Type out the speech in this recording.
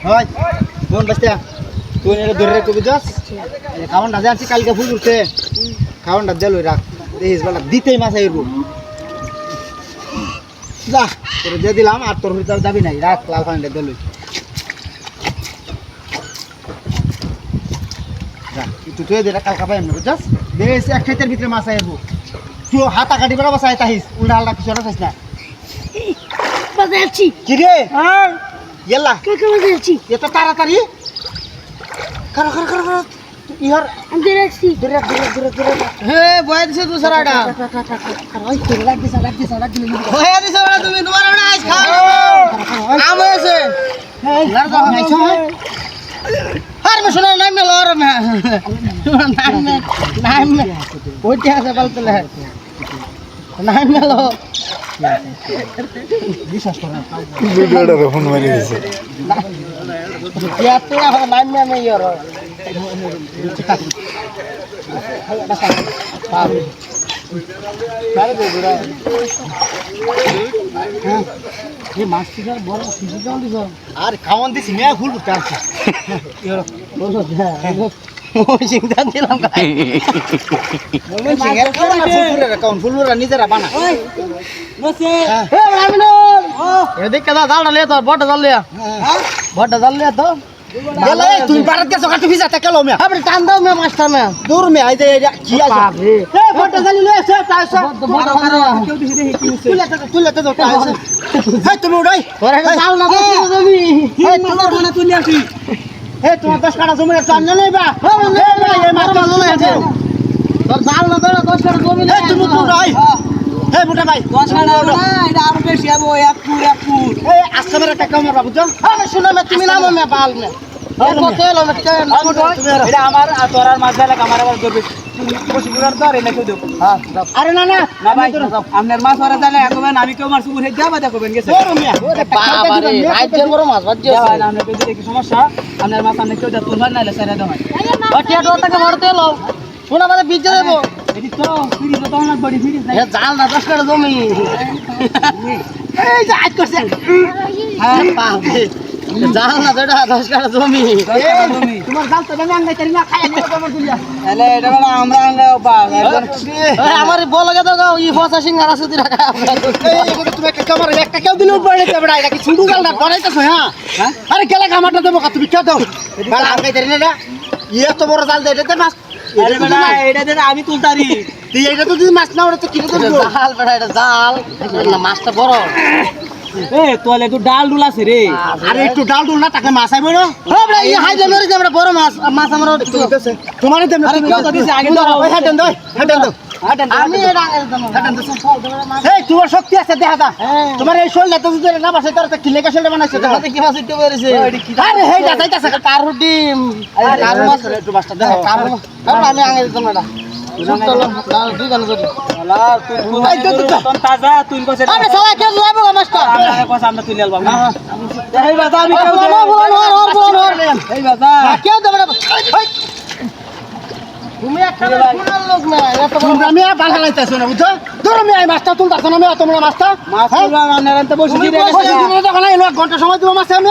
হয় বোন বাস্তা তুই এটা ধরে রাখবি যাস খাওয়ানটা যে আনছি কালকে ফুল উঠছে খাওয়ানটা দে লই রাখ দেখিস বলা দিতেই মাছ আইব যা তোর দিয়ে দিলাম আর তোর ভিতর যাবি নাই রাখ লাল পানিটা দে লই যা তুই তুই দে কালকা পাই এমনি বুঝছস দেখিস এক খেতের ভিতরে মাছ আইব তুই হাতা কাটি বড় বসাই তাহিস উল্টা আলটা কিছু না খাইস না বাজাচ্ছি কি রে হ্যাঁ ইয়াল্লা কে বাজাচ্ছি এত তাড়াতাড়ি কর কর কর কর ইহর আমি রাখছি দূরে হে বয় দিছে তুই সারাটা ওই তোরে লাগ দিছ বয় দিছ না তুমি তোমার না আজ খাও আম হইছে লার দাও নাইছো আর মে শোনা নাই মে লর মে নাই মে ওইটা আছে বলতলে নাই মে লো বিশ্বাস কর ভিডিওটা ফোন মারি দিছে ইয়াতে নাই মে নাই ইয়র আর খাওয়ান দিছি মেয়া ফুল উঠছে ফুলরা নিজেরা বানা দেখ জাল ডালিয়া তো বড় জাল লিয়া বড় জাল লিয়া তো তুই বারাত গেছো কাটু ভিজা তা কেলো মে আপনি টান দাও মে মাস্টার মে দূর মে আই যে কি আছে এ বড় জালি লয়ে এসে তাইছো কেউ দিছি দেখি কি হইছে তুইলাতে তো তাইছো হে তুমি উড়াই তোরে জাল না দিছি তুমি হে তোমার মনে তুই আসি হে তোমার 10 কাটা জমি টান না লইবা হে মাস্টার লই আছে তোর জাল না ধরে 10 কাটা জমি হে তুমি উড়াই হে বুটা ভাই 10 কাটা না এটা আর বেশি আবো এক ফুট এই আজকে মেরে টাকা মারবা বুঝছো আমি শুনে মে তুমি নামো মে বাল মে এটা আমার তোর আর মাছ লাগে আমার আবার করবে পশুগুলার তো আর এনে কেউ দেব হ্যাঁ আরে না না না ভাই আপনার মাছ ধরা যায় একবার আমি কেউ মাছ উপরে যাবা দা করবেন গেছে বাবা রে রাজ্যের বড় মাছ বাদ দিও ভাই না আপনি পেতে কি সমস্যা আপনার মাছ আপনি কেউ দা তুলবার নাইলে সারা দাও বাটিয়া ডটাকে ভরতে এলো শোনা বাদে বীজ দেব এটি তো ফিরি তো অনেক বড়ি ফিরি এ জাল না 10 কাটা জমি এই যে আজ করছে হ্যাঁ বাবা জাল না যেটা 10 কাটা জমি তোমার জাল তো আমি আঙ্গাই করি না খাই আমি তোমার দুলিয়া এলে এটা না আমরা আঙ্গাই বা আমার বল লাগে তো ই ফসা সিঙ্গার আছে তুই রাখা এই তুমি একটা ক্যামেরা একটা কেউ দিলে উপরে তে বড়া এটা কি ছুডু গাল না করাইতেছ হ্যাঁ আরে গেলে কামাটা দেবো তুমি কে দাও বাল আঙ্গাই করি না ইয়ে তো বড় জাল দে এটাতে মাছ আরে বেটা এটা দেন আমি তুলতারি তুই এটা তো যদি মাছ না ওরে তো কি করব জাল বেটা এটা জাল না মাছটা বড় এ তোলে তো ডাল ডুল আছে রে আরে একটু ডাল ডুল না তাকে মাছ আইবো না ও বড় এই হাইলে মরে যে আমরা বড় মাছ মাছ আমরা দিতেছে তোমারই দেন আরে কেউ তো দিছে আগে দাও ওই হাটেন দাও আমি এর আগে দাও হাটেন দাও সব বড় মাছ এই তোমার শক্তি আছে দেখা দা তোমার এই শরীরটা তো যদি না বাসে তার তো কিলে কাশলে বানাইছে তাতে কি মাছ দিতে পারেছে আরে হেইটা যাইতাছে কারু ডিম আরে কারু মাছ একটু মাছটা দাও কারু আমি আগে দিতাম না চলো না দুই গান যদি আলা তুই কোন তাজা তুই কইছে আরে সালা কে লাইবো মাছটা আমরা কইছ আমরা তুই লালবা এই বাবা আমি কেউ এই বাবা কেউ দেব না তুমি একটা কোনার লোক না এত বড় আমি বাল লাইতাছ না বুঝছো ধরো আমি এই মাছটা তুলতাছ না আমি তোমরা মাছটা মাছ তুলবা মানে বসে দিই রে ঘন্টা সময় দিব মাছ আমি